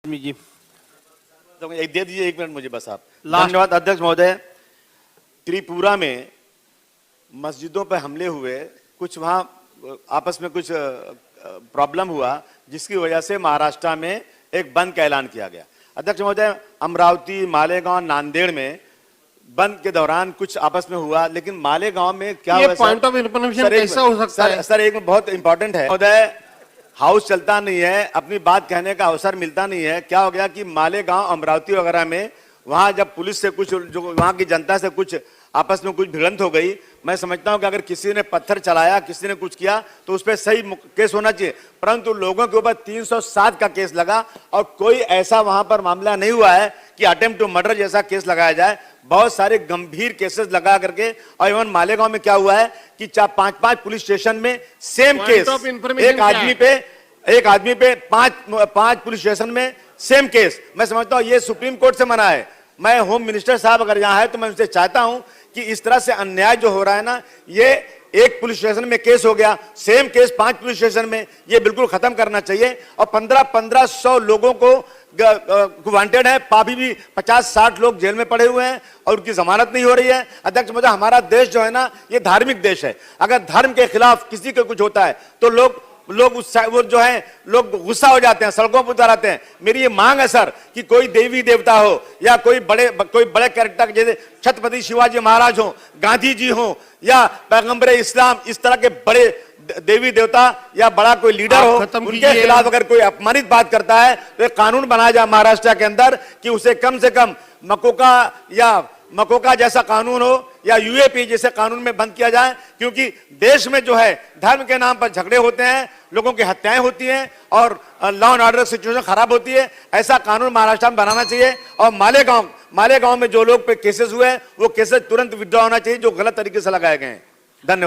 जी तो एक दे दीजिए, 1 मिनट मुझे बस आप। धन्यवाद अध्यक्ष महोदय। त्रिपुरा में मस्जिदों पर हमले हुए, कुछ वहां आपस में कुछ प्रॉब्लम हुआ, जिसकी वजह से महाराष्ट्र में एक बंद का ऐलान किया गया। अध्यक्ष महोदय, अमरावती, मालेगांव, नांदेड़ में बंद के दौरान कुछ आपस में हुआ, लेकिन मालेगांव में क्या हुआ? पॉइंट ऑफ इंफॉर्मेशन कैसा हो सकता है? सर एक बहुत इंपॉर्टेंट है महोदय, हाउस चलता नहीं है, अपनी बात कहने का अवसर मिलता नहीं है। क्या हो गया कि मालेगांव, अमरावती वगैरह में वहां जब पुलिस से कुछ, जो वहां की जनता से कुछ आपस में कुछ भिड़ंत हो गई। मैं समझता हूं कि अगर किसी ने पत्थर चलाया, किसी ने कुछ किया, तो उस पर सही केस होना चाहिए, परंतु लोगों के ऊपर 307 का केस लगा और कोई ऐसा वहां पर मामला नहीं हुआ है कि अटेम्प्ट टू मर्डर जैसा केस लगाया जाए। बहुत सारे गंभीर केसेस लगा करके, और इवन मालेगांव में क्या हुआ है कि 5-5 पुलिस स्टेशन में सेम केस, एक आदमी पे 5 पुलिस स्टेशन में सेम केस। मैं समझता हूं ये सुप्रीम कोर्ट से मना है। मैं होम मिनिस्टर साहब अगर यहां है तो मैं उनसे चाहता हूं कि इस तरह से अन्याय जो हो रहा है ना, ये एक पुलिस स्टेशन में केस हो गया, सेम केस 5 पुलिस स्टेशन में, ये बिल्कुल खत्म करना चाहिए। और 1500 लोगों को वांटेड है, अभी भी 50-60 लोग जेल में पड़े हुए हैं और उनकी जमानत नहीं हो रही है। अध्यक्ष महोदय, हमारा देश जो है ना, ये धार्मिक देश है। अगर धर्म के खिलाफ किसी को कुछ होता है तो लोग वो जो है लोग गुस्सा हो जाते हैं, सड़कों पर उतर आते हैं। मेरी ये मांग है सर कि कोई देवी देवता हो या कोई बड़े कैरेक्टर जैसे छत्रपति शिवाजी महाराज हो, गांधी जी हो या पैगंबर इस्लाम, इस तरह के बड़े देवी देवता या बड़ा कोई लीडर हो, उनके खिलाफ अगर कोई अपमानित बात करता है तो एक कानून बनाया जाए महाराष्ट्र के अंदर कि उसे कम से कम मकोका जैसा कानून हो या यूएपी जैसे कानून में बंद किया जाए। क्योंकि देश में जो है धर्म के नाम पर झगड़े होते हैं, लोगों की हत्याएं होती हैं और लॉ एंड ऑर्डर सिचुएशन खराब होती है। ऐसा कानून महाराष्ट्र में बनाना चाहिए। और मालेगांव में जो लोग पे केसेस हुए, वो केसेस तुरंत विड्रॉ होना चाहिए जो गलत तरीके से लगाए गए हैं। धन्यवाद।